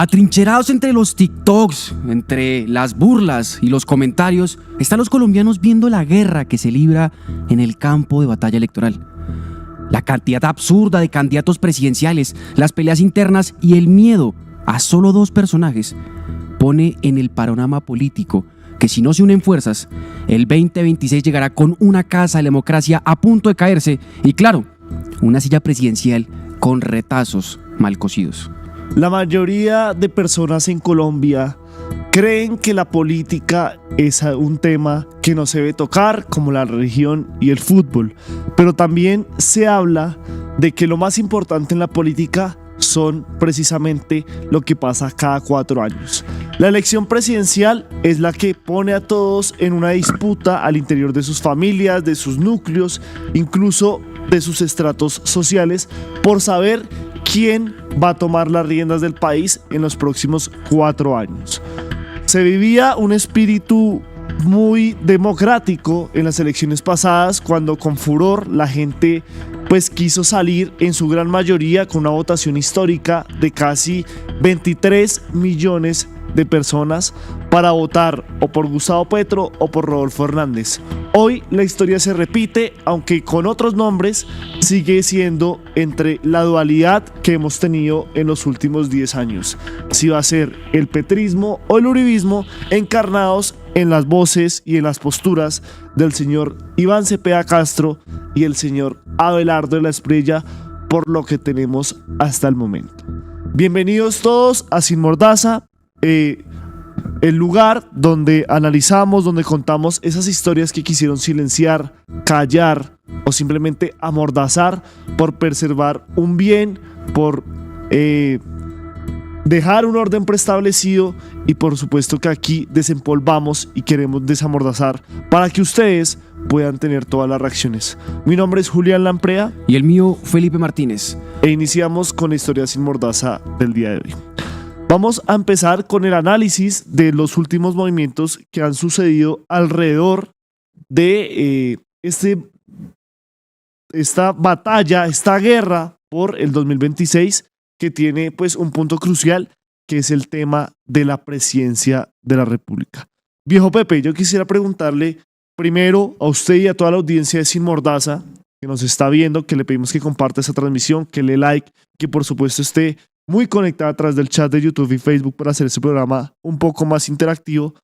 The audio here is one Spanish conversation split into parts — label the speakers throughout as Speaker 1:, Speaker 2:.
Speaker 1: Atrincherados entre los TikToks, entre las burlas y los comentarios, están los colombianos viendo la guerra que se libra en el campo de batalla electoral. La cantidad absurda de candidatos presidenciales, las peleas internas y el miedo a solo dos personajes pone en el panorama político que si no se unen fuerzas, el 2026 llegará con una casa de la democracia a punto de caerse y claro, una silla presidencial con retazos mal cosidos.
Speaker 2: La mayoría de personas en Colombia creen que la política es un tema que no se debe tocar, como la religión y el fútbol, pero también se habla de que lo más importante en la política son precisamente lo que pasa cada 4 años. La elección presidencial es la que pone a todos en una disputa al interior de sus familias, de sus núcleos, incluso de sus estratos sociales, por saber quién va a tomar las riendas del país en los próximos 4 años. Se vivía un espíritu muy democrático en las elecciones pasadas, cuando con furor la gente quiso salir en su gran mayoría con una votación histórica de casi 23 millones de personas para votar o por Gustavo Petro o por Rodolfo Hernández. Hoy la historia se repite, aunque con otros nombres, sigue siendo entre la dualidad que hemos tenido en los últimos 10 años. Si va a ser el petrismo o el uribismo encarnados en las voces y en las posturas del señor Iván Cepeda Castro y el señor Abelardo de la Espriella, por lo que tenemos hasta el momento. Bienvenidos todos a Sin Mordaza, el lugar donde analizamos, donde contamos esas historias que quisieron silenciar, callar o simplemente amordazar por preservar un bien, por dejar un orden preestablecido, y por supuesto que aquí desempolvamos y queremos desamordazar para que ustedes puedan tener todas las reacciones. Mi nombre es Julián Lamprea.
Speaker 1: Y el mío, Felipe Martínez.
Speaker 2: E iniciamos con la historia Sin Mordaza del día de hoy. Vamos a empezar con el análisis de los últimos movimientos que han sucedido alrededor de esta batalla, esta guerra por el 2026, que tiene un punto crucial, que es el tema de la presidencia de la República. Viejo Pepe, yo quisiera preguntarle primero a usted y a toda la audiencia de Sin Mordaza que nos está viendo, que le pedimos que comparta esta transmisión, que le like, que por supuesto esté muy conectada a través del chat de YouTube y Facebook para hacer este programa un poco más interactivo,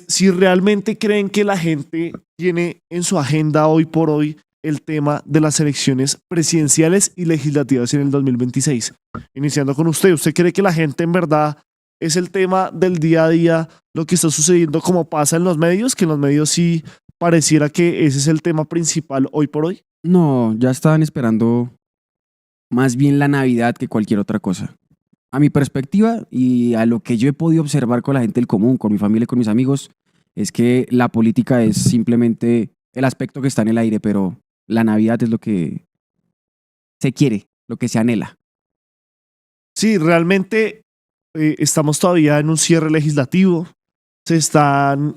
Speaker 2: si realmente creen que la gente tiene en su agenda hoy por hoy el tema de las elecciones presidenciales y legislativas en el 2026. Iniciando con usted, ¿usted cree que la gente en verdad es el tema del día a día, lo que está sucediendo como pasa en los medios, que en los medios sí pareciera que ese es el tema principal hoy por hoy?
Speaker 1: No, ya estaban esperando más bien la Navidad que cualquier otra cosa. A mi perspectiva y a lo que yo he podido observar con la gente del común, con mi familia y con mis amigos, es que la política es simplemente el aspecto que está en el aire, pero la Navidad es lo que se quiere, lo que se anhela.
Speaker 2: Sí, realmente estamos todavía en un cierre legislativo. Se están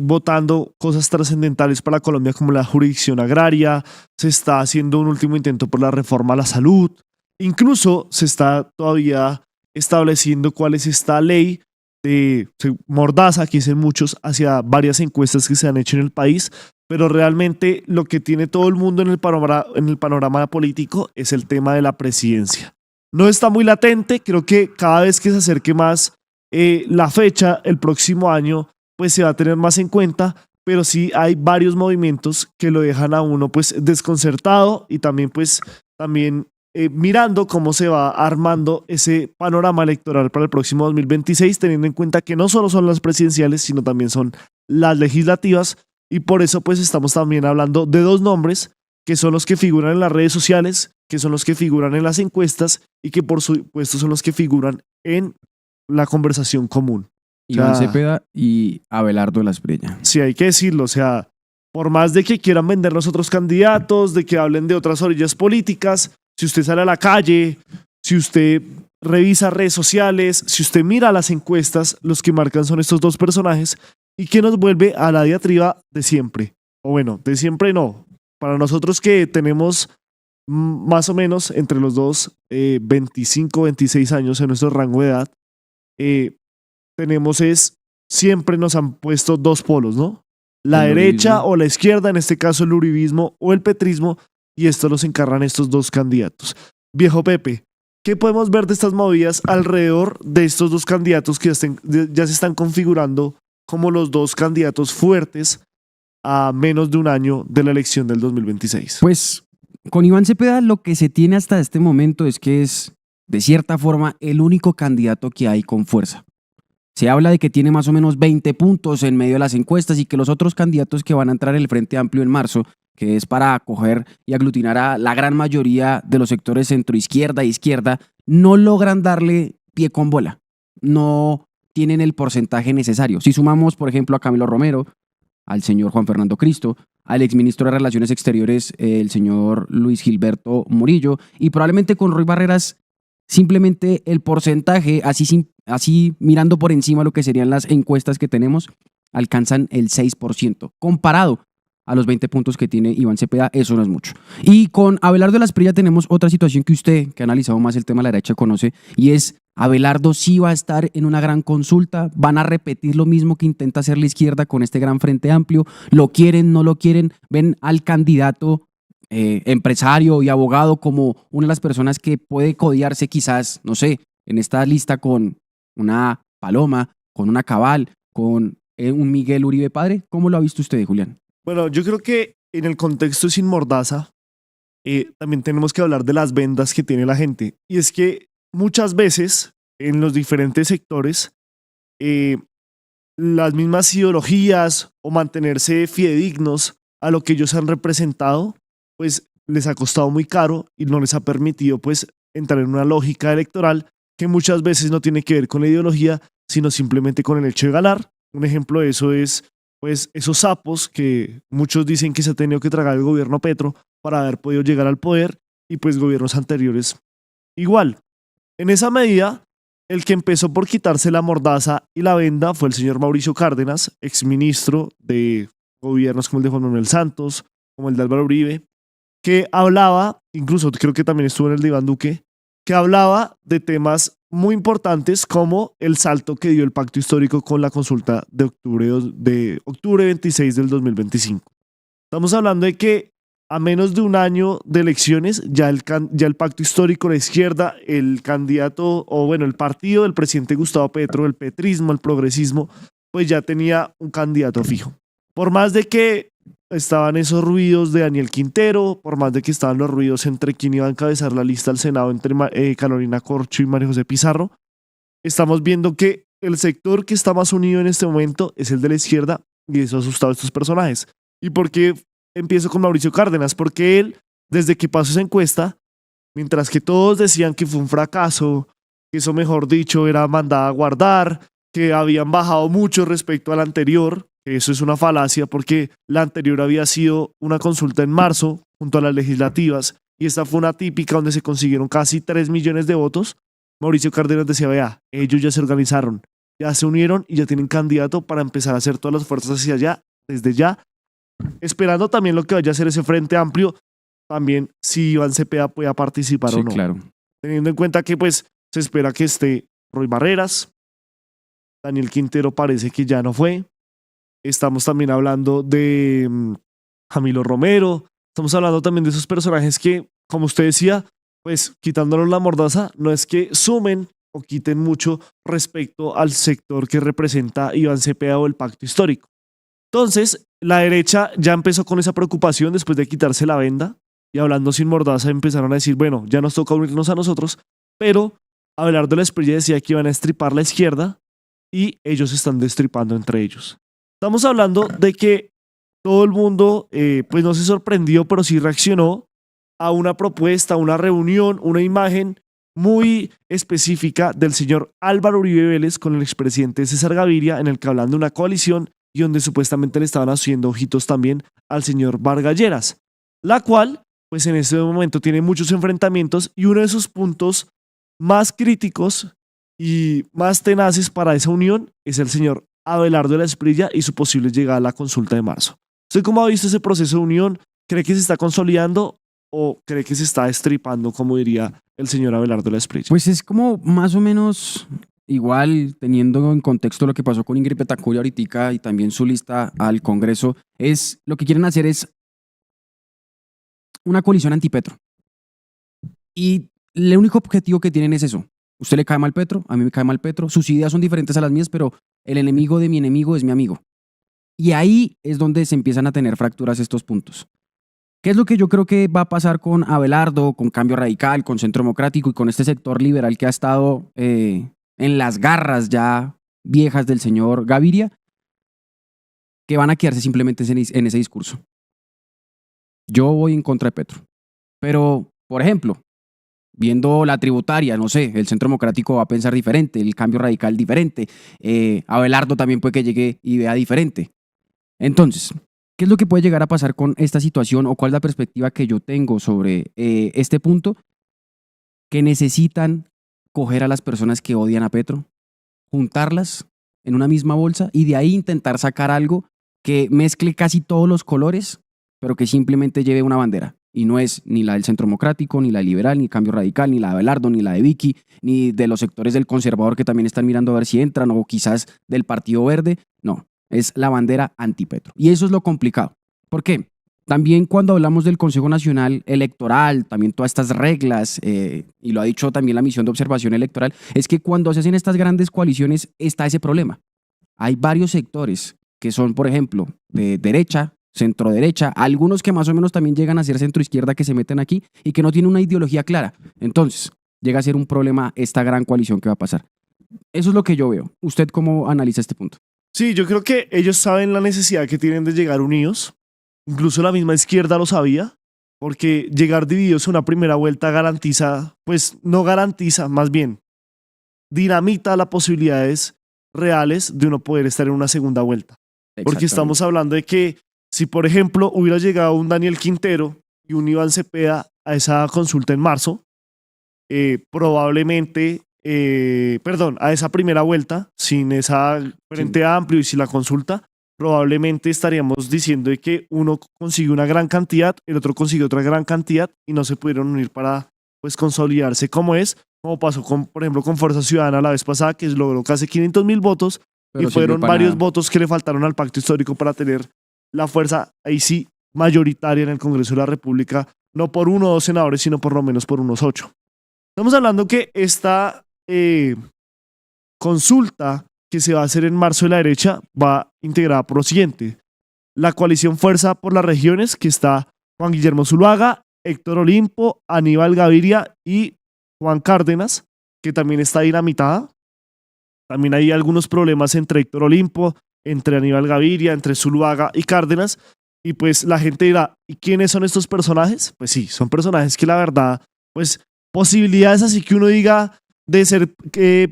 Speaker 2: votando cosas trascendentales para Colombia como la jurisdicción agraria, se está haciendo un último intento por la reforma a la salud, incluso se está todavía estableciendo cuál es esta ley de Mordaza, que dicen muchos, hacia varias encuestas que se han hecho en el país, pero realmente lo que tiene todo el mundo en el panorama político es el tema de la presidencia. No está muy latente, creo que cada vez que se acerque más la fecha, el próximo año, se va a tener más en cuenta, pero sí hay varios movimientos que lo dejan a uno desconcertado y también mirando cómo se va armando ese panorama electoral para el próximo 2026, teniendo en cuenta que no solo son las presidenciales, sino también son las legislativas, y por eso estamos también hablando de dos nombres que son los que figuran en las redes sociales, que son los que figuran en las encuestas y que por supuesto son los que figuran en la conversación común.
Speaker 1: Iván Cepeda y Abelardo de la Espriella.
Speaker 2: Sí, hay que decirlo, por más de que quieran vender los otros candidatos, de que hablen de otras orillas políticas, si usted sale a la calle, si usted revisa redes sociales, si usted mira las encuestas, los que marcan son estos dos personajes, y que nos vuelve a la diatriba de siempre. O bueno, de siempre no. Para nosotros que tenemos más o menos entre los dos 25, 26 años en nuestro rango de edad, tenemos siempre nos han puesto dos polos, ¿no? La
Speaker 1: El
Speaker 2: derecha
Speaker 1: uribismo.
Speaker 2: o la izquierda, en este caso el uribismo o el petrismo, y esto los encarnan estos dos candidatos. Viejo Pepe, ¿qué podemos ver de estas movidas alrededor de estos dos candidatos que ya se están configurando como los dos candidatos fuertes a menos de un año de la elección del 2026?
Speaker 1: Pues con Iván Cepeda lo que se tiene hasta este momento es que es, de cierta forma, el único candidato que hay con fuerza. Se habla de que tiene más o menos 20 puntos en medio de las encuestas y que los otros candidatos que van a entrar en el Frente Amplio en marzo, que es para acoger y aglutinar a la gran mayoría de los sectores centroizquierda e izquierda, no logran darle pie con bola. No tienen el porcentaje necesario. Si sumamos, por ejemplo, a Camilo Romero, al señor Juan Fernando Cristo, al exministro de Relaciones Exteriores, el señor Luis Gilberto Murillo, y probablemente con Roy Barreras, simplemente el porcentaje, así mirando por encima lo que serían las encuestas que tenemos, alcanzan el 6%. Comparado a los 20 puntos que tiene Iván Cepeda, eso no es mucho. Y con Abelardo de la Espriella tenemos otra situación que usted, que ha analizado más el tema de la derecha, conoce, y es Abelardo sí va a estar en una gran consulta, van a repetir lo mismo que intenta hacer la izquierda con este gran Frente Amplio, lo quieren, no lo quieren, ven al candidato empresario y abogado como una de las personas que puede codiarse quizás, no sé, en esta lista con una Paloma, con una Cabal, con un Miguel Uribe Padre. ¿Cómo lo ha visto usted, Julián?
Speaker 2: Bueno, yo creo que en el contexto Sin Mordaza, también tenemos que hablar de las vendas que tiene la gente. Y es que muchas veces en los diferentes sectores, las mismas ideologías o mantenerse fidedignos a lo que ellos han representado, pues les ha costado muy caro y no les ha permitido pues entrar en una lógica electoral que muchas veces no tiene que ver con la ideología, sino simplemente con el hecho de ganar. Un ejemplo de eso es pues esos sapos que muchos dicen que se ha tenido que tragar el gobierno Petro para haber podido llegar al poder, y pues gobiernos anteriores igual. En esa medida, el que empezó por quitarse la mordaza y la venda fue el señor Mauricio Cárdenas, exministro de gobiernos como el de Juan Manuel Santos, como el de Álvaro Uribe, que hablaba, incluso creo que también estuvo en el de Iván Duque, que hablaba de temas muy importantes como el salto que dio el pacto histórico con la consulta de octubre 26 del 2025. Estamos hablando de que a menos de un año de elecciones, ya el pacto histórico de la izquierda, el candidato, o bueno, el partido del presidente Gustavo Petro, el petrismo, el progresismo, pues ya tenía un candidato fijo. Por más de que estaban esos ruidos de Daniel Quintero, por más de que estaban los ruidos entre quién iba a encabezar la lista al Senado entre Carolina Corcho y María José Pizarro, estamos viendo que el sector que está más unido en este momento es el de la izquierda, y eso ha asustado a estos personajes. ¿Y por qué empiezo con Mauricio Cárdenas? Porque él, desde que pasó esa encuesta, mientras que todos decían que fue un fracaso, que eso mejor dicho era mandada a guardar, que habían bajado mucho respecto a la anterior, que eso es una falacia porque la anterior había sido una consulta en marzo junto a las legislativas y esta fue una típica donde se consiguieron casi 3 millones de votos. Mauricio Cárdenas decía, vea, ellos ya se organizaron, ya se unieron y ya tienen candidato para empezar a hacer todas las fuerzas hacia allá, desde ya, esperando también lo que vaya a hacer ese Frente Amplio, también si Iván Cepeda pueda participar
Speaker 1: Sí,
Speaker 2: o no.
Speaker 1: claro.
Speaker 2: Teniendo en cuenta que pues se espera que esté Roy Barreras, Daniel Quintero parece que ya no fue, estamos también hablando de Camilo Romero, estamos hablando también de esos personajes que, como usted decía, pues quitándonos la mordaza, no es que sumen o quiten mucho respecto al sector que representa Iván Cepeda o el pacto histórico. Entonces, la derecha ya empezó con esa preocupación después de quitarse la venda y hablando sin mordaza empezaron a decir, bueno, ya nos toca unirnos a nosotros, pero Abelardo de la Espriella decía que iban a estripar la izquierda y ellos están destripando entre ellos. Estamos hablando de que todo el mundo pues no se sorprendió, pero sí reaccionó a una propuesta, una reunión, una imagen muy específica del señor Álvaro Uribe Vélez con el expresidente César Gaviria, en el que hablan de una coalición y donde supuestamente le estaban haciendo ojitos también al señor Vargas Lleras, la cual pues en este momento tiene muchos enfrentamientos y uno de sus puntos más críticos y más tenaces para esa unión es el señor Abelardo de la Espriella y su posible llegada a la consulta de marzo. ¿Usted cómo ha visto ese proceso de unión? ¿Cree que se está consolidando o cree que se está destripando, como diría el señor Abelardo de la Espriella?
Speaker 1: Pues es como más o menos igual teniendo en contexto lo que pasó con Ingrid Betancourt ahorita y también su lista al Congreso, es lo que quieren hacer es una coalición anti-Petro. Y el único objetivo que tienen es eso. Usted le cae mal Petro, a mí me cae mal Petro, sus ideas son diferentes a las mías, pero el enemigo de mi enemigo es mi amigo. Y ahí es donde se empiezan a tener fracturas estos puntos. ¿Qué es lo que yo creo que va a pasar con Abelardo, con Cambio Radical, con Centro Democrático y con este sector liberal que ha estado en las garras ya viejas del señor Gaviria? Que van a quedarse simplemente en ese discurso. Yo voy en contra de Petro. Pero, por ejemplo, viendo la tributaria, no sé, el Centro Democrático va a pensar diferente, el Cambio Radical diferente, Abelardo también puede que llegue y vea diferente. Entonces, ¿qué es lo que puede llegar a pasar con esta situación o cuál es la perspectiva que yo tengo sobre este punto? Que necesitan coger a las personas que odian a Petro, juntarlas en una misma bolsa y de ahí intentar sacar algo que mezcle casi todos los colores, pero que simplemente lleve una bandera. Y no es ni la del Centro Democrático, ni la liberal, ni Cambio Radical, ni la de Abelardo, ni la de Vicky, ni de los sectores del conservador que también están mirando a ver si entran, o quizás del Partido Verde. No, es la bandera anti-Petro. Y eso es lo complicado. ¿Por qué? También cuando hablamos del Consejo Nacional Electoral, también todas estas reglas, y lo ha dicho también la misión de observación electoral, es que cuando se hacen estas grandes coaliciones está ese problema. Hay varios sectores que son, por ejemplo, de derecha, centro derecha, algunos que más o menos también llegan a ser centro izquierda que se meten aquí y que no tienen una ideología clara. Entonces, llega a ser un problema esta gran coalición que va a pasar. Eso es lo que yo veo. ¿Usted cómo analiza este punto?
Speaker 2: Sí, yo creo que ellos saben la necesidad que tienen de llegar unidos. Incluso la misma izquierda lo sabía, porque llegar divididos en una primera vuelta garantiza, pues no garantiza, más bien dinamita las posibilidades reales de uno poder estar en una segunda vuelta. Porque estamos hablando de que si, por ejemplo, hubiera llegado un Daniel Quintero y un Iván Cepeda a esa consulta en marzo, probablemente, a esa primera vuelta, sin esa frente amplio y sin la consulta, probablemente estaríamos diciendo de que uno consiguió una gran cantidad, el otro consiguió otra gran cantidad y no se pudieron unir para pues consolidarse como pasó con, por ejemplo, con Fuerza Ciudadana la vez pasada, que logró casi 500,000 votos. Pero y fueron varios votos que le faltaron al pacto histórico para tener la fuerza, ahí sí, mayoritaria en el Congreso de la República, no por 1 o 2 senadores, sino por lo menos por unos 8. Estamos hablando que esta consulta que se va a hacer en marzo de la derecha va integrada por lo siguiente: la coalición Fuerza por las Regiones, que está Juan Guillermo Zuluaga, Héctor Olimpo, Aníbal Gaviria y Juan Cárdenas, que también está dinamitada. También hay algunos problemas entre Héctor Olimpo, entre Aníbal Gaviria, entre Zuluaga y Cárdenas. Y pues la gente dirá, ¿y quiénes son estos personajes? Pues sí, son personajes que la verdad, pues posibilidades así que uno diga de ser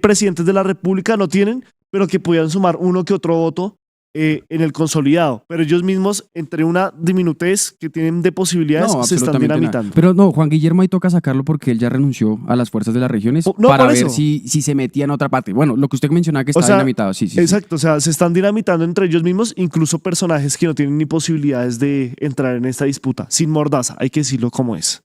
Speaker 2: presidentes de la República no tienen, pero que podían sumar uno que otro voto en el consolidado. Pero ellos mismos, entre una diminutez que tienen de posibilidades, se están dinamitando.
Speaker 1: Pero no, Juan Guillermo ahí toca sacarlo porque él ya renunció a las fuerzas de las regiones para ver si se metía en otra parte. Bueno, lo que usted mencionaba que está dinamitado, sí.
Speaker 2: Exacto, o sea, se están dinamitando entre ellos mismos, incluso personajes que no tienen ni posibilidades de entrar en esta disputa, sin mordaza, hay que decirlo como es.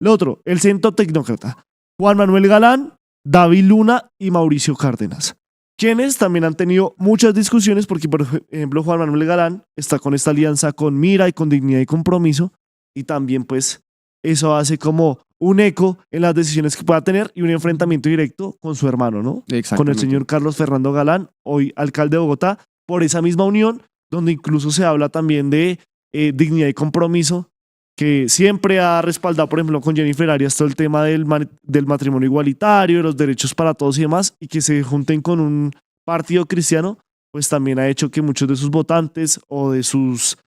Speaker 2: Lo otro, el centro tecnócrata: Juan Manuel Galán, David Luna y Mauricio Cárdenas, quienes también han tenido muchas discusiones porque, por ejemplo, Juan Manuel Galán está con esta alianza con Mira y con Dignidad y Compromiso, y también pues eso hace como un eco en las decisiones que pueda tener y un enfrentamiento directo con su hermano, ¿no? Con el señor Carlos Fernando Galán, hoy alcalde de Bogotá, por esa misma unión, donde incluso se habla también de Dignidad y Compromiso, que siempre ha respaldado, por ejemplo, con Jennifer Arias todo el tema del matrimonio igualitario, de los derechos para todos y demás, y que se junten con un partido cristiano, pues también ha hecho que muchos de sus votantes o de sus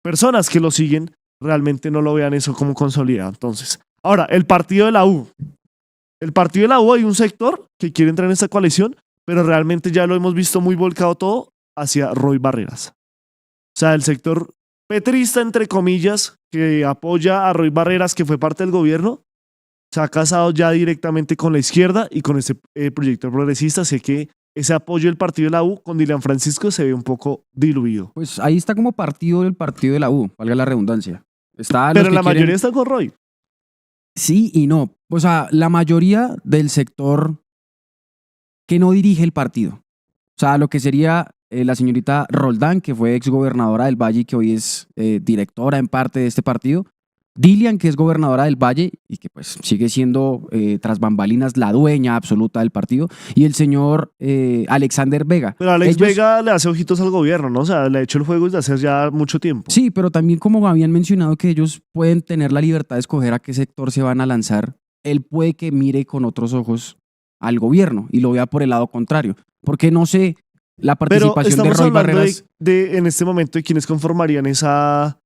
Speaker 2: personas que lo siguen realmente no lo vean eso como consolidado. Entonces, ahora, el partido de la U. El partido de la U, hay un sector que quiere entrar en esta coalición, pero realmente ya lo hemos visto muy volcado todo hacia Roy Barreras. O sea, el sector petrista, entre comillas, que apoya a Roy Barreras, que fue parte del gobierno, se ha casado ya directamente con la izquierda y con este proyecto progresista. Así que ese apoyo del partido de la U con Dilian Francisco se ve un poco diluido.
Speaker 1: Pues ahí está como partido del partido de la U, valga la redundancia.
Speaker 2: Pero la mayoría está con Roy.
Speaker 1: Sí y no. O sea, la mayoría del sector que no dirige el partido. O sea, lo que sería la señorita Roldán, que fue exgobernadora del Valle y que hoy es directora en parte de este partido. Dilian, que es gobernadora del Valle y que pues sigue siendo tras bambalinas la dueña absoluta del partido. Y el señor Alexander Vega.
Speaker 2: Pero Alex Vega le hace ojitos al gobierno, ¿no? O sea, le ha hecho el juego desde hace ya mucho tiempo.
Speaker 1: Sí, pero también como habían mencionado que ellos pueden tener la libertad de escoger a qué sector se van a lanzar, él puede que mire con otros ojos al gobierno y lo vea por el lado contrario. Porque no sé, la participación de Roy Barreras...
Speaker 2: en este momento de quienes conformarían esa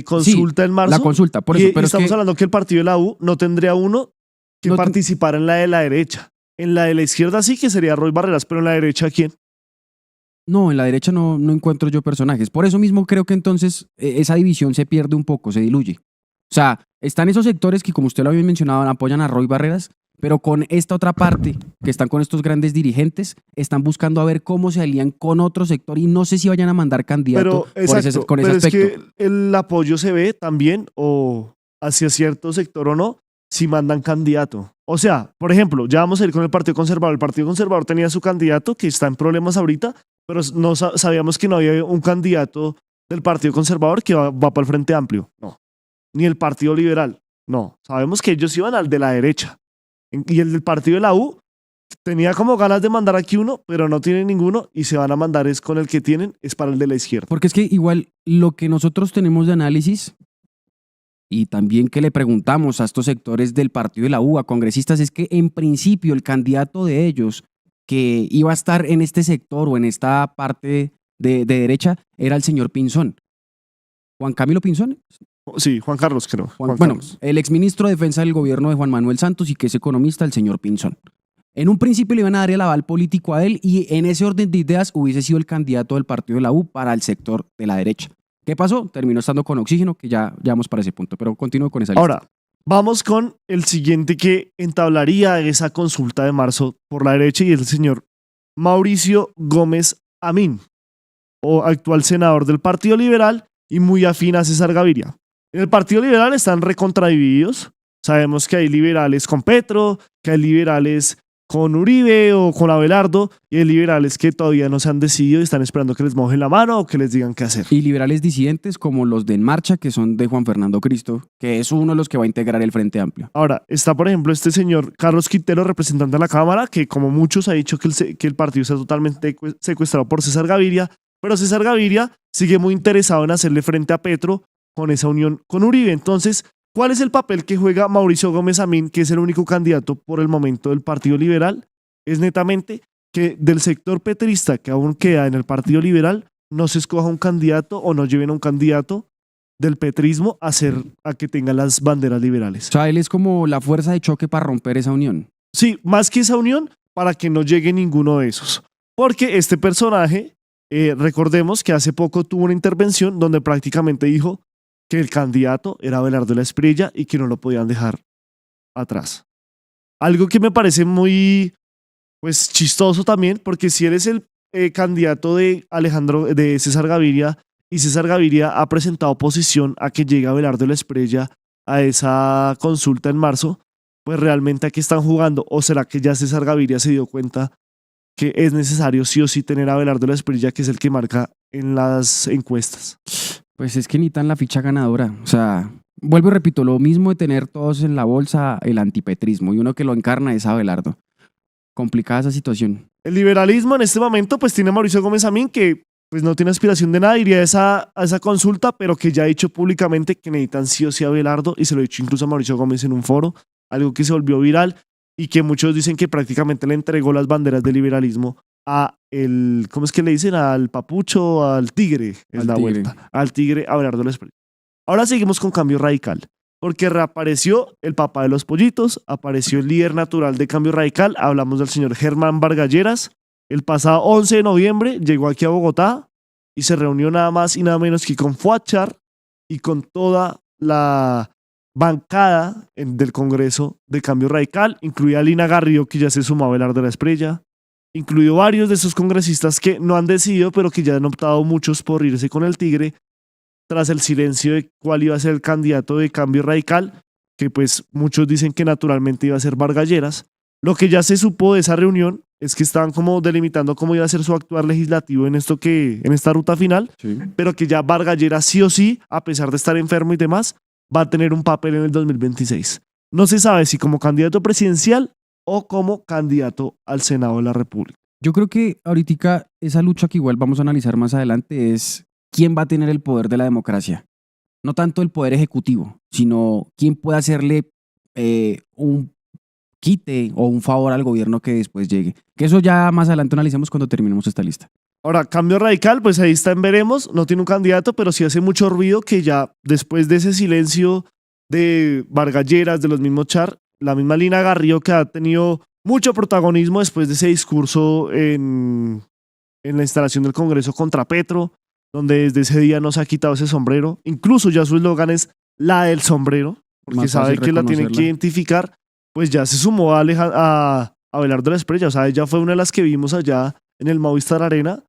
Speaker 2: consulta en marzo.
Speaker 1: La consulta, por eso.
Speaker 2: Pero estamos hablando que el partido de la U no tendría uno que participara en la de la derecha. En la de la izquierda sí que sería Roy Barreras, pero en la derecha, ¿quién?
Speaker 1: No, en la derecha no encuentro yo personajes. Por eso mismo creo que entonces esa división se pierde un poco, se diluye. O sea, están esos sectores que, como usted lo había mencionado, apoyan a Roy Barreras, pero con esta otra parte, que están con estos grandes dirigentes, están buscando a ver cómo se alían con otro sector y no sé si vayan a mandar candidato con ese aspecto.
Speaker 2: Es que el apoyo se ve también, o hacia cierto sector o no, si mandan candidato. O sea, por ejemplo, ya vamos a ir con el Partido Conservador. El Partido Conservador tenía su candidato que está en problemas ahorita, pero no sabíamos que no había un candidato del Partido Conservador que va para el Frente Amplio. No. Ni el Partido Liberal. No. Sabemos que ellos iban al de la derecha. Y el del partido de la U tenía como ganas de mandar aquí uno, pero no tiene ninguno y se van a mandar es con el que tienen, es para el de la izquierda.
Speaker 1: Porque es que igual lo que nosotros tenemos de análisis y también que le preguntamos a estos sectores del partido de la U, a congresistas, es que en principio el candidato de ellos que iba a estar en este sector o en esta parte de derecha era el señor Pinzón. Juan Camilo Pinzón.
Speaker 2: Sí, Juan Carlos, creo.
Speaker 1: Bueno, Carlos. El exministro de Defensa del gobierno de Juan Manuel Santos y que es economista, el señor Pinzón. En un principio le iban a dar el aval político a él y en ese orden de ideas hubiese sido el candidato del partido de la U para el sector de la derecha. ¿Qué pasó? Terminó estando con Oxígeno, que ya vamos para ese punto, pero continúo con esa lista.
Speaker 2: Ahora, vamos con el siguiente que entablaría esa consulta de marzo por la derecha y es el señor Mauricio Gómez Amín, o actual senador del Partido Liberal y muy afín a César Gaviria. En el Partido Liberal están recontradivididos. Sabemos que hay liberales con Petro, que hay liberales con Uribe o con Abelardo, y hay liberales que todavía no se han decidido y están esperando que les mojen la mano o que les digan qué hacer.
Speaker 1: Y liberales disidentes como los de En Marcha, que son de Juan Fernando Cristo, que es uno de los que va a integrar el Frente Amplio.
Speaker 2: Ahora, está por ejemplo este señor Carlos Quintero, representante de la Cámara, que como muchos ha dicho que el partido está totalmente secuestrado por César Gaviria, pero César Gaviria sigue muy interesado en hacerle frente a Petro con esa unión con Uribe. Entonces, ¿cuál es el papel que juega Mauricio Gómez Amín, que es el único candidato por el momento del Partido Liberal? Es netamente que del sector petrista que aún queda en el Partido Liberal no se escoja un candidato o no lleven a un candidato del petrismo a que tenga las banderas liberales.
Speaker 1: O sea, él es como la fuerza de choque para romper esa unión.
Speaker 2: Sí, más que esa unión, para que no llegue ninguno de esos. Porque este personaje, recordemos que hace poco tuvo una intervención donde prácticamente dijo que el candidato era Abelardo Espriella y que no lo podían dejar atrás. Algo que me parece muy chistoso también, porque si él es el candidato de César Gaviria, y César Gaviria ha presentado oposición a que llegue Abelardo Espriella a esa consulta en marzo, pues realmente aquí están jugando. ¿O será que ya César Gaviria se dio cuenta que es necesario sí o sí tener a Abelardo Espriella, que es el que marca en las encuestas?
Speaker 1: Pues es que necesitan la ficha ganadora. O sea, vuelvo y repito, lo mismo de tener todos en la bolsa el antipetrismo y uno que lo encarna es Abelardo. Complicada esa situación.
Speaker 2: El liberalismo en este momento pues tiene a Mauricio Gómez Amín, que pues no tiene aspiración de nada, iría a esa consulta, pero que ya ha dicho públicamente que necesitan sí o sí a Abelardo, y se lo ha dicho incluso a Mauricio Gómez en un foro, algo que se volvió viral y que muchos dicen que prácticamente le entregó las banderas del liberalismo a ¿cómo es que le dicen? Al papucho, al tigre, es la vuelta, al tigre Abelardo Espriella. Ahora seguimos con Cambio Radical, porque reapareció el papá de los pollitos, apareció el líder natural de Cambio Radical, hablamos del señor Germán Vargas Lleras. El pasado 11 de noviembre llegó aquí a Bogotá y se reunió nada más y nada menos que con Fuachar y con toda la bancada del Congreso de Cambio Radical, incluida Lina Garrido, que ya se sumó a Abelardo Espriella, incluido varios de esos congresistas que no han decidido, pero que ya han optado muchos por irse con el tigre, tras el silencio de cuál iba a ser el candidato de Cambio Radical, que pues muchos dicen que naturalmente iba a ser Vargas Lleras. Lo que ya se supo de esa reunión es que estaban como delimitando cómo iba a ser su actuar legislativo en esta ruta final,
Speaker 1: Sí.
Speaker 2: pero que ya Vargas Lleras sí o sí, a pesar de estar enfermo y demás, va a tener un papel en el 2026. No se sabe si como candidato presidencial o como candidato al Senado de la República.
Speaker 1: Yo creo que ahorita esa lucha que igual vamos a analizar más adelante es quién va a tener el poder de la democracia. No tanto el poder ejecutivo, sino quién puede hacerle un quite o un favor al gobierno que después llegue. Que eso ya más adelante analicemos cuando terminemos esta lista.
Speaker 2: Ahora, cambio radical, pues ahí está en veremos, no tiene un candidato, pero sí hace mucho ruido que ya después de ese silencio de Vargas Lleras, de los mismos Char, la misma Lina Garrido que ha tenido mucho protagonismo después de ese discurso en la instalación del Congreso contra Petro, donde desde ese día no se ha quitado ese sombrero. Incluso ya su eslogan es la del sombrero, porque
Speaker 1: Más
Speaker 2: sabe
Speaker 1: fácil
Speaker 2: que la tiene que
Speaker 1: reconocerla.
Speaker 2: identificar. Pues ya se sumó a Abelardo Estrella, o sea, ella fue una de las que vimos allá en el Movistar Arena,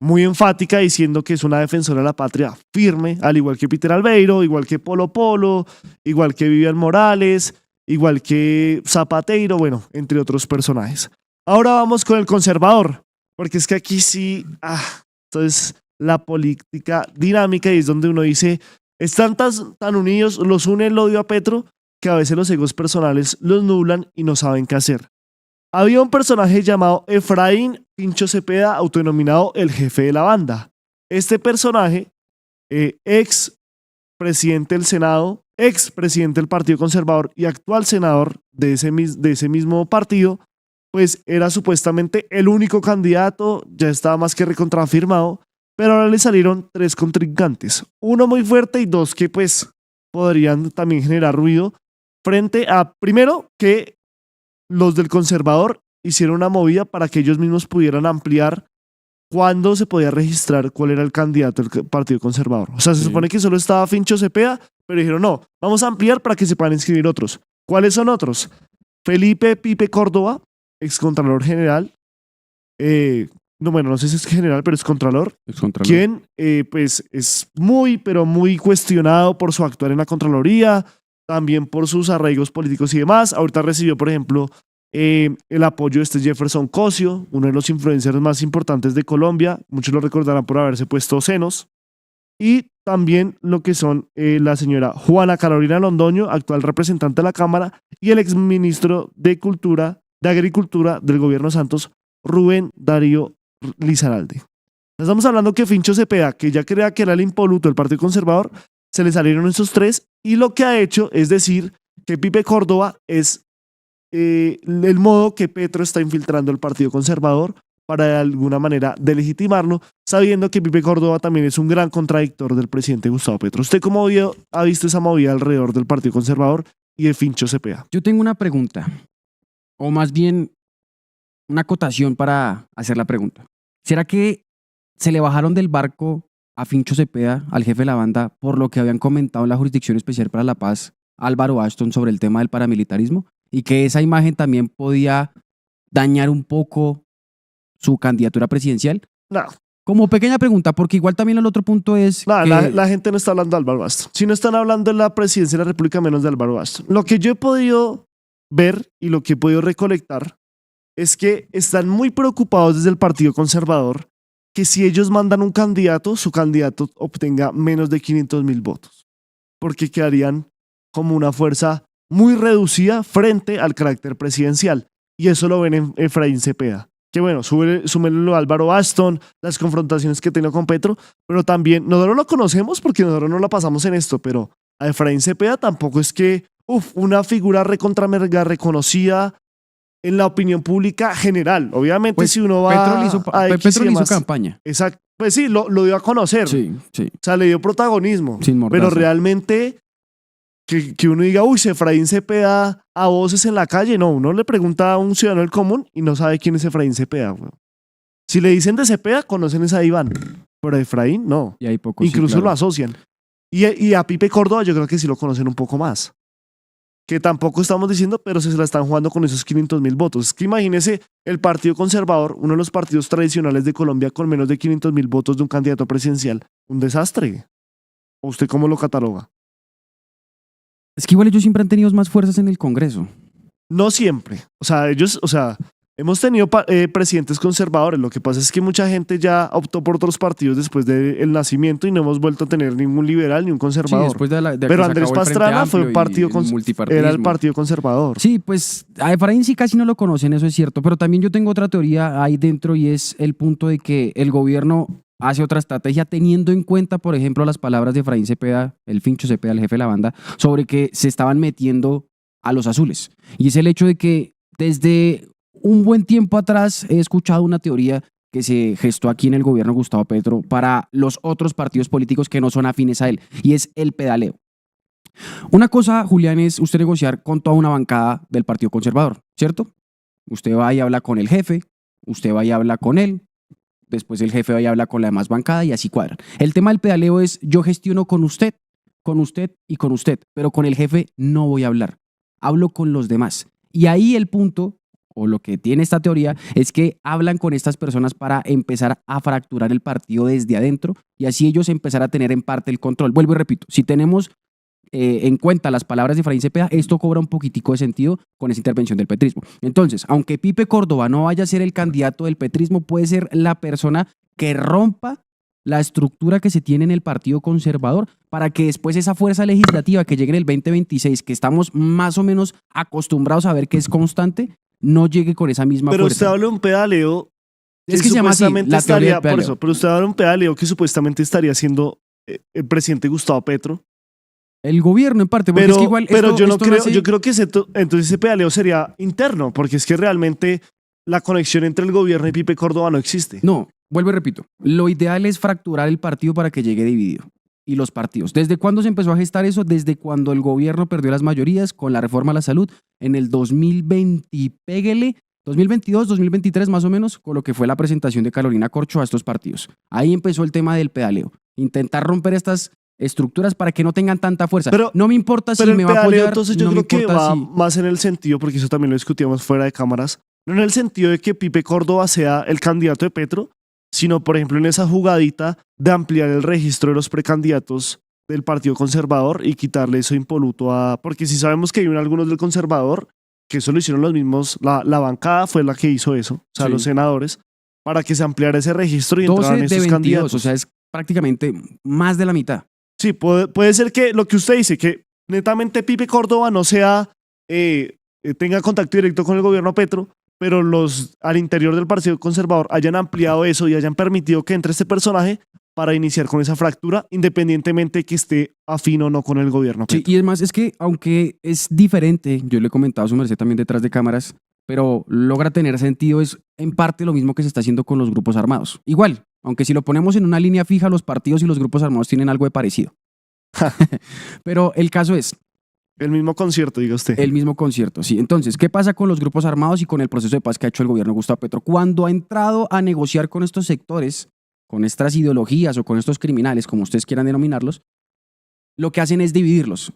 Speaker 2: muy enfática diciendo que es una defensora de la patria firme, al igual que Peter Albeiro, igual que Polo Polo, igual que Vivian Morales, igual que Zapateiro, bueno, entre otros personajes. Ahora vamos con el conservador, porque es que aquí sí, entonces la política dinámica y es donde uno dice, están tan unidos, los une el odio a Petro, que a veces los egos personales los nublan y no saben qué hacer. Había un personaje llamado Efraín Pincho Cepeda, autodenominado el jefe de la banda. Este personaje, ex presidente del Senado, ex presidente del Partido Conservador y actual senador de ese mismo partido, pues era supuestamente el único candidato, ya estaba más que recontrafirmado, pero ahora le salieron 3 contrincantes, uno muy fuerte y 2 que pues podrían también generar ruido, frente a, primero, que los del conservador hicieron una movida para que ellos mismos pudieran ampliar cuándo se podía registrar cuál era el candidato del Partido Conservador. O sea, se supone que solo estaba Fincho Cepeda, pero dijeron, no, vamos a ampliar para que se puedan inscribir otros. ¿Cuáles son otros? Felipe Pipe Córdoba, excontralor general, no sé si es general, pero es contralor, quien pues es muy, pero muy cuestionado por su actuar en la Contraloría, también por sus arraigos políticos y demás. Ahorita recibió, por ejemplo, el apoyo de este Jefferson Cosio, uno de los influencers más importantes de Colombia. Muchos lo recordarán por haberse puesto senos. Y también lo que son la señora Juana Carolina Londoño, actual representante de la Cámara, y el exministro de Agricultura del gobierno Santos, Rubén Darío Lizarralde. Estamos hablando que Fincho Cepeda, que ya creía que era el impoluto del Partido Conservador, se le salieron esos 3 y lo que ha hecho es decir que Pipe Córdoba es el modo que Petro está infiltrando el Partido Conservador para de alguna manera delegitimarlo, sabiendo que Pipe Córdoba también es un gran contradictor del presidente Gustavo Petro. ¿Usted cómo ha visto esa movida alrededor del Partido Conservador y de Fincho Cepeda?
Speaker 1: Yo tengo una pregunta, o más bien una acotación para hacer la pregunta. ¿Será que se le bajaron del barco a Fincho Cepeda, al jefe de la banda, por lo que habían comentado en la Jurisdicción Especial para la Paz, Álvaro Ashton, sobre el tema del paramilitarismo? Y que esa imagen también podía dañar un poco su candidatura presidencial.
Speaker 2: No.
Speaker 1: Como pequeña pregunta, porque igual también el otro punto es
Speaker 2: No,
Speaker 1: que...
Speaker 2: la gente no está hablando de Álvaro Ashton. Si no están hablando de la presidencia de la República, menos de Álvaro Ashton. Lo que yo he podido ver y lo que he podido recolectar es que están muy preocupados desde el Partido Conservador que si ellos mandan un candidato, su candidato obtenga menos de 500,000 votos, porque quedarían como una fuerza muy reducida frente al carácter presidencial. Y eso lo ven en Efraín Cepeda. Que bueno, súmelo a Álvaro Ashton, las confrontaciones que tiene con Petro, pero también, nosotros lo conocemos porque nosotros no la pasamos en esto, pero a Efraín Cepeda tampoco es que, una figura recontramerga reconocida en la opinión pública general. Obviamente,
Speaker 1: pues,
Speaker 2: si uno va
Speaker 1: Petro le hizo campaña.
Speaker 2: Exacto. Pues sí, lo dio a conocer.
Speaker 1: Sí.
Speaker 2: O sea, le dio protagonismo.
Speaker 1: Sin mordaza.
Speaker 2: Pero realmente, que uno diga, Efraín Cepeda a voces en la calle, no. Uno le pregunta a un ciudadano del común y no sabe quién es Efraín Cepeda. Bueno. Si le dicen de Cepeda, conocen a Iván. Pero a Efraín, no.
Speaker 1: Y hay pocos,
Speaker 2: Incluso
Speaker 1: sí, claro.
Speaker 2: lo asocian. Y a Pipe Córdoba yo creo que sí lo conocen un poco más. Que tampoco estamos diciendo, pero se la están jugando con esos 500,000 votos. Es que imagínese el Partido Conservador, uno de los partidos tradicionales de Colombia, con menos de 500,000 votos de un candidato presidencial. Un desastre. ¿O usted cómo lo cataloga?
Speaker 1: Es que igual ellos siempre han tenido más fuerzas en el Congreso.
Speaker 2: No siempre. O sea, ellos, Hemos tenido presidentes conservadores. Lo que pasa es que mucha gente ya optó por otros partidos después del nacimiento y no hemos vuelto a tener ningún liberal ni un
Speaker 1: Sí,
Speaker 2: conservador.
Speaker 1: después de
Speaker 2: Pero
Speaker 1: que se
Speaker 2: Andrés
Speaker 1: acabó el Frente
Speaker 2: Pastrana fue un
Speaker 1: Amplio
Speaker 2: partido
Speaker 1: y el multipartidismo.
Speaker 2: era el partido conservador.
Speaker 1: Sí, pues a Efraín sí casi no lo conocen, eso es cierto, pero también yo tengo otra teoría ahí dentro y es el punto de que el gobierno hace otra estrategia teniendo en cuenta, por ejemplo, las palabras de Efraín Cepeda, el Fincho Cepeda, el jefe de la banda, sobre que se estaban metiendo a los azules. Y es el hecho de que desde un buen tiempo atrás he escuchado una teoría que se gestó aquí en el gobierno de Gustavo Petro para los otros partidos políticos que no son afines a él, y es el pedaleo. Una cosa, Julián, es usted negociar con toda una bancada del Partido Conservador, ¿cierto? Usted va y habla con el jefe, usted va y habla con él, después el jefe va y habla con la demás bancada y así cuadran. El tema del pedaleo es yo gestiono con usted y con usted, pero con el jefe no voy a hablar, hablo con los demás. Y ahí el punto, o lo que tiene esta teoría, es que hablan con estas personas para empezar a fracturar el partido desde adentro y así ellos empezar a tener en parte el control. Vuelvo y repito, si tenemos en cuenta las palabras de Efraín Cepeda, esto cobra un poquitico de sentido con esa intervención del petrismo. Entonces, aunque Pipe Córdoba no vaya a ser el candidato del petrismo, puede ser la persona que rompa la estructura que se tiene en el Partido Conservador para que después esa fuerza legislativa que llegue en el 2026, que estamos más o menos acostumbrados a ver que es constante, no llegue con esa misma
Speaker 2: Pero
Speaker 1: fuerza.
Speaker 2: usted habla de un pedaleo
Speaker 1: Es que se llama así,
Speaker 2: supuestamente
Speaker 1: la teoría
Speaker 2: estaría,
Speaker 1: del
Speaker 2: por
Speaker 1: pedaleo.
Speaker 2: eso, pero usted habla de un pedaleo que supuestamente estaría haciendo el presidente Gustavo Petro.
Speaker 1: El gobierno en parte, porque
Speaker 2: Pero,
Speaker 1: es que igual
Speaker 2: pero
Speaker 1: esto,
Speaker 2: yo no
Speaker 1: esto
Speaker 2: creo,
Speaker 1: nace-
Speaker 2: yo creo que entonces ese pedaleo sería interno, porque es que realmente la conexión entre el gobierno y Pipe Córdoba no existe.
Speaker 1: No, vuelvo y repito. Lo ideal es fracturar el partido para que llegue dividido. Y los partidos. ¿Desde cuándo se empezó a gestar eso? Desde cuando el gobierno perdió las mayorías con la reforma a la salud en el 2020, péguele, 2022, 2023 más o menos, con lo que fue la presentación de Carolina Corcho a estos partidos. Ahí empezó el tema del pedaleo. Intentar romper estas estructuras para que no tengan tanta fuerza.
Speaker 2: Pero-
Speaker 1: no me importa si
Speaker 2: Pero el
Speaker 1: me va a
Speaker 2: pedaleo,
Speaker 1: apoyar,
Speaker 2: entonces yo
Speaker 1: no me
Speaker 2: creo que
Speaker 1: importa
Speaker 2: va
Speaker 1: si...
Speaker 2: más en el sentido, porque eso también lo discutíamos fuera de cámaras, no en el sentido de que Pipe Córdoba sea el candidato de Petro, sino por ejemplo en esa jugadita de ampliar el registro de los precandidatos del Partido Conservador y quitarle eso impoluto a... Porque si sabemos que hay algunos del Conservador, que eso lo hicieron los mismos, la bancada fue la que hizo eso, o sea,
Speaker 1: Sí.
Speaker 2: los senadores, para que se ampliara ese registro y
Speaker 1: 12
Speaker 2: entraran
Speaker 1: de
Speaker 2: esos
Speaker 1: 22,
Speaker 2: candidatos.
Speaker 1: o sea, es prácticamente más de la mitad.
Speaker 2: Sí, puede ser que lo que usted dice, que netamente Pipe Córdoba no sea, tenga contacto directo con el gobierno Petro, pero los al interior del Partido Conservador hayan ampliado eso y hayan permitido que entre este personaje para iniciar con esa fractura, independientemente de que esté afín o no con el gobierno
Speaker 1: Sí,
Speaker 2: Petro.
Speaker 1: y además es que aunque es diferente, yo le he comentado a su merced también detrás de cámaras, pero logra tener sentido, es en parte lo mismo que se está haciendo con los grupos armados. Igual, aunque si lo ponemos en una línea fija, los partidos y los grupos armados tienen algo de parecido. Pero el caso es
Speaker 2: El mismo concierto, diga usted.
Speaker 1: el mismo concierto, sí. Entonces, ¿qué pasa con los grupos armados y con el proceso de paz que ha hecho el gobierno de Gustavo Petro? Cuando ha entrado a negociar con estos sectores, con estas ideologías o con estos criminales, como ustedes quieran denominarlos, lo que hacen es dividirlos.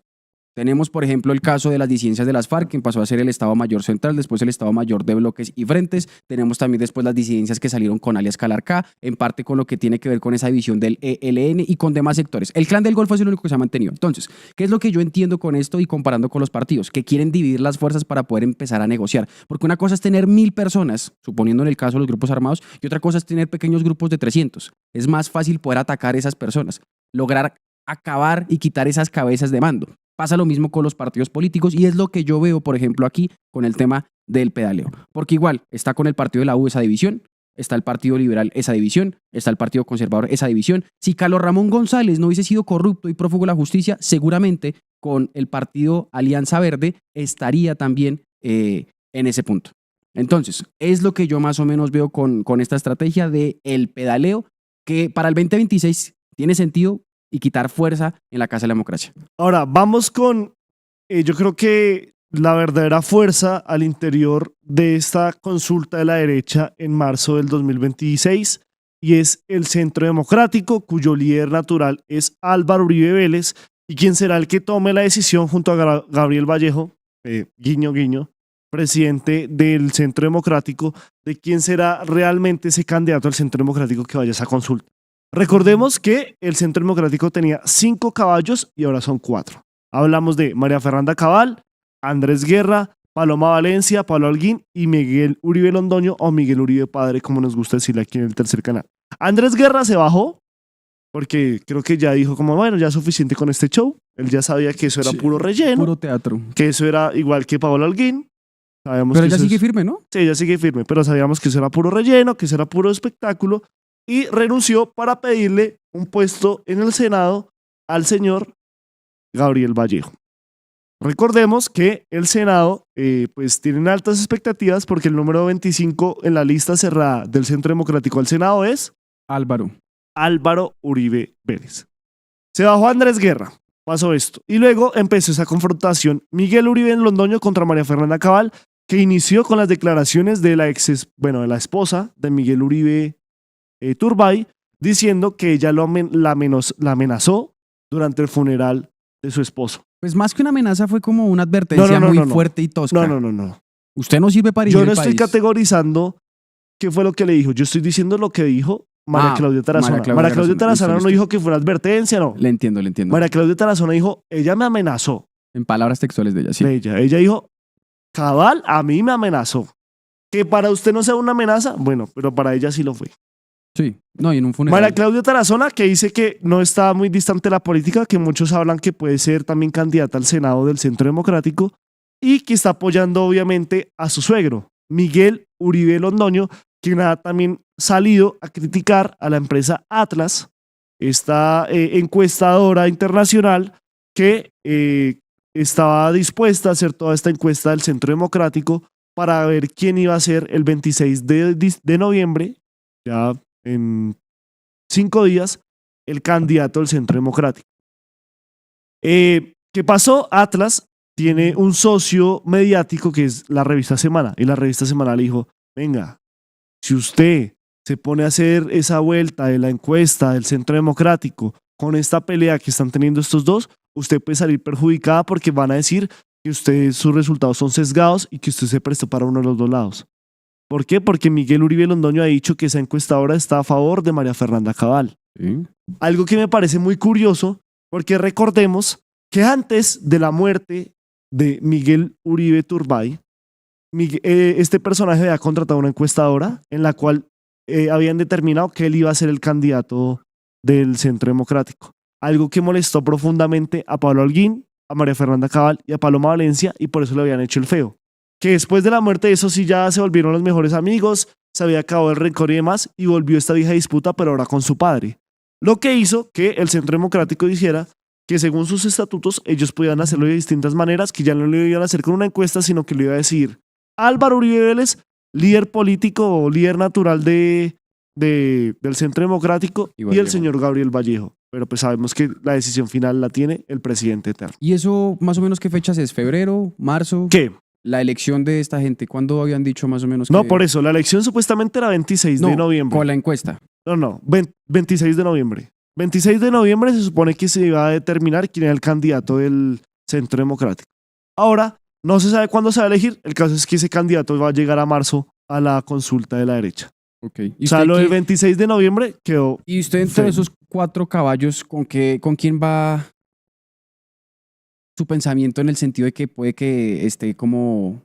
Speaker 1: Tenemos, por ejemplo, el caso de las disidencias de las FARC, que pasó a ser el Estado Mayor Central, después el Estado Mayor de Bloques y Frentes. Tenemos también después las disidencias que salieron con alias Calarcá, en parte con lo que tiene que ver con esa división del ELN y con demás sectores. El Clan del Golfo es el único que se ha mantenido. Entonces, ¿qué es lo que yo entiendo con esto y comparando con los partidos? Que quieren dividir las fuerzas para poder empezar a negociar. Porque una cosa es tener 1000 personas, suponiendo en el caso de los grupos armados, y otra cosa es tener pequeños grupos de 300. Es más fácil poder atacar esas personas, lograr acabar y quitar esas cabezas de mando. Pasa lo mismo con los partidos políticos y es lo que yo veo, por ejemplo, aquí con el tema del pedaleo. Porque igual está con el partido de la U esa división, está el Partido Liberal esa división, está el Partido Conservador esa división. Si Carlos Ramón González no hubiese sido corrupto y prófugo de la justicia, seguramente con el partido Alianza Verde estaría también en ese punto. Entonces, es lo que yo más o menos veo con esta estrategia de el pedaleo, que para el 2026 tiene sentido y quitar fuerza en la Casa de la Democracia.
Speaker 2: Ahora, vamos con, yo creo que la verdadera fuerza al interior de esta consulta de la derecha en marzo del 2026 y es el Centro Democrático, cuyo líder natural es Álvaro Uribe Vélez y quien será el que tome la decisión junto a Gabriel Vallejo, guiño guiño, presidente del Centro Democrático, de quién será realmente ese candidato al Centro Democrático que vaya a esa consulta. Recordemos que el Centro Democrático tenía 5 caballos y ahora son 4. Hablamos de María Fernanda Cabal, Andrés Guerra, Paloma Valencia, Pablo Holguín y Miguel Uribe Londoño, o Miguel Uribe Padre, como nos gusta decirle aquí en el tercer canal. Andrés Guerra se bajó porque creo que ya dijo como, bueno, ya es suficiente con este show. Él ya sabía que eso era puro relleno,
Speaker 1: Puro teatro.
Speaker 2: que eso era igual que Pablo Holguín. Sabíamos
Speaker 1: Pero
Speaker 2: que
Speaker 1: ella
Speaker 2: eso
Speaker 1: sigue
Speaker 2: es-
Speaker 1: firme, ¿no?
Speaker 2: Sí, ella sigue firme, pero sabíamos que eso era puro relleno, que eso era puro espectáculo, y renunció para pedirle un puesto en el Senado al señor Gabriel Vallejo. Recordemos que el Senado pues tienen altas expectativas porque el número 25 en la lista cerrada del Centro Democrático al Senado es
Speaker 1: Álvaro.
Speaker 2: Álvaro Uribe Vélez. Se bajó Andrés Guerra, pasó esto. Y luego empezó esa confrontación Miguel Uribe Londoño contra María Fernanda Cabal, que inició con las declaraciones de la de la esposa de Miguel Uribe Turbay, diciendo que ella la amenazó durante el funeral de su esposo.
Speaker 1: Pues más que una amenaza fue como una advertencia muy fuerte y tosca.
Speaker 2: No.
Speaker 1: Usted no sirve para
Speaker 2: Yo
Speaker 1: dirigir
Speaker 2: no
Speaker 1: el
Speaker 2: estoy
Speaker 1: país.
Speaker 2: categorizando qué fue lo que le dijo. Yo estoy diciendo lo que dijo María Claudia Tarazona. María Claudia Tarazona no dijo que fue una advertencia, no.
Speaker 1: Le entiendo.
Speaker 2: María Claudia Tarazona dijo, ella me amenazó.
Speaker 1: En palabras textuales de ella, sí.
Speaker 2: De ella dijo, Cabal a mí me amenazó. Que para usted no sea una amenaza, bueno, pero para ella sí lo fue.
Speaker 1: Sí, no, y en un funeral.
Speaker 2: María Claudia Tarazona, que dice que no está muy distante de la política, que muchos hablan que puede ser también candidata al Senado del Centro Democrático y que está apoyando obviamente a su suegro, Miguel Uribe Londoño, quien ha también salido a criticar a la empresa Atlas, esta encuestadora internacional que estaba dispuesta a hacer toda esta encuesta del Centro Democrático para ver quién iba a ser el 26 de noviembre, ya en 5 días, el candidato del Centro Democrático. ¿Qué pasó? Atlas tiene un socio mediático que es la revista Semana, y la revista Semana le dijo, venga, si usted se pone a hacer esa vuelta de la encuesta del Centro Democrático con esta pelea que están teniendo estos dos, usted puede salir perjudicada porque van a decir que sus resultados son sesgados y que usted se prestó para uno de los dos lados. ¿Por qué? Porque Miguel Uribe Londoño ha dicho que esa encuestadora está a favor de María Fernanda Cabal.
Speaker 1: Sí.
Speaker 2: Algo que me parece muy curioso, porque recordemos que antes de la muerte de Miguel Uribe Turbay, este personaje había contratado una encuestadora en la cual habían determinado que él iba a ser el candidato del Centro Democrático. Algo que molestó profundamente a Pablo Holguín, a María Fernanda Cabal y a Paloma Valencia, y por eso le habían hecho el feo. Que después de la muerte de esos sí ya se volvieron los mejores amigos, se había acabado el rencor y demás, y volvió esta vieja disputa, pero ahora con su padre. Lo que hizo que el Centro Democrático dijera que según sus estatutos ellos podían hacerlo de distintas maneras, que ya no lo iban a hacer con una encuesta, sino que lo iba a decir Álvaro Uribe Vélez, líder político o líder natural del Centro Democrático, y el señor Gabriel Vallejo. Pero pues sabemos que la decisión final la tiene el presidente eterno.
Speaker 1: ¿Y eso más o menos qué fechas es? ¿Febrero? ¿Marzo?
Speaker 2: ¿Qué?
Speaker 1: La elección de esta gente, ¿cuándo habían dicho más o menos que...?
Speaker 2: No, por eso, la elección supuestamente era 26 de noviembre.
Speaker 1: Con la encuesta.
Speaker 2: No, 26 de noviembre. 26 de noviembre se supone que se iba a determinar quién era el candidato del Centro Democrático. Ahora, no se sabe cuándo se va a elegir. El caso es que ese candidato va a llegar a marzo a la consulta de la derecha.
Speaker 1: Okay.
Speaker 2: O sea, lo del 26 de noviembre quedó...
Speaker 1: ¿Y usted entre esos 4 caballos, con quién va su pensamiento en el sentido de que puede que esté como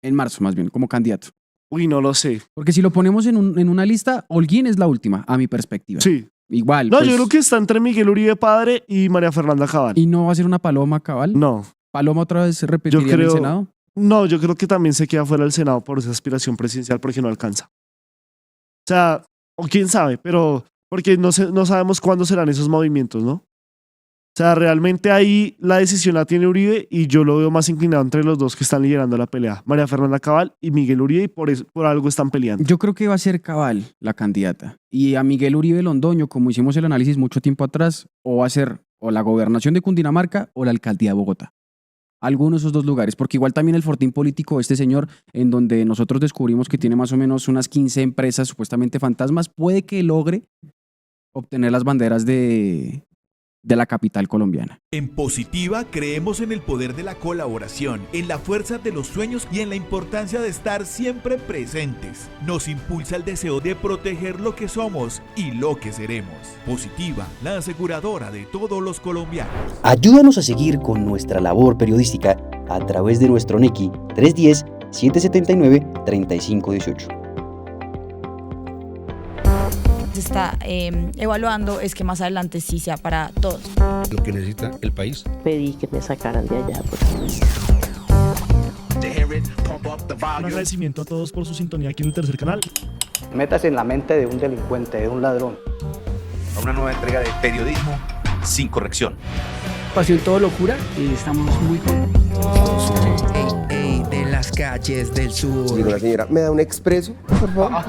Speaker 1: en marzo más bien, como candidato?
Speaker 2: Uy, no lo sé.
Speaker 1: Porque si lo ponemos en una lista, Holguín es la última, a mi perspectiva.
Speaker 2: Sí.
Speaker 1: Igual.
Speaker 2: No,
Speaker 1: pues,
Speaker 2: yo creo que está entre Miguel Uribe Padre y María Fernanda Cabal.
Speaker 1: ¿Y no va a ser una Paloma Cabal?
Speaker 2: No.
Speaker 1: ¿Paloma otra vez repetiría en el Senado?
Speaker 2: No, yo creo que también se queda fuera del Senado por esa aspiración presidencial porque no alcanza. O sea, o quién sabe, pero porque no sabemos cuándo serán esos movimientos, ¿no? O sea, realmente ahí la decisión la tiene Uribe y yo lo veo más inclinado entre los dos que están liderando la pelea, María Fernanda Cabal y Miguel Uribe, y por algo están peleando.
Speaker 1: Yo creo que va a ser Cabal la candidata. Y a Miguel Uribe Londoño, como hicimos el análisis mucho tiempo atrás, o va a ser o la gobernación de Cundinamarca o la alcaldía de Bogotá. Alguno de esos dos lugares, porque igual también el fortín político de este señor, en donde nosotros descubrimos que tiene más o menos unas 15 empresas supuestamente fantasmas, puede que logre obtener las banderas de la capital colombiana.
Speaker 3: En Positiva creemos en el poder de la colaboración, en la fuerza de los sueños y en la importancia de estar siempre presentes. Nos impulsa el deseo de proteger lo que somos y lo que seremos. Positiva, la aseguradora de todos los colombianos.
Speaker 4: Ayúdanos a seguir con nuestra labor periodística a través de nuestro NECI 310-779-3518.
Speaker 5: Se está evaluando es que más adelante sí sea para todos.
Speaker 6: Lo que necesita el país.
Speaker 7: Pedí que me sacaran de allá.
Speaker 2: Un agradecimiento a todos por su sintonía aquí en el tercer canal.
Speaker 8: Métase en la mente de un delincuente, de un ladrón.
Speaker 9: A una nueva entrega de periodismo sin corrección.
Speaker 10: Pasión todo locura y estamos muy contentos.
Speaker 11: De las calles del sur.
Speaker 12: Digo, la señora, ¿me da un expreso, por favor?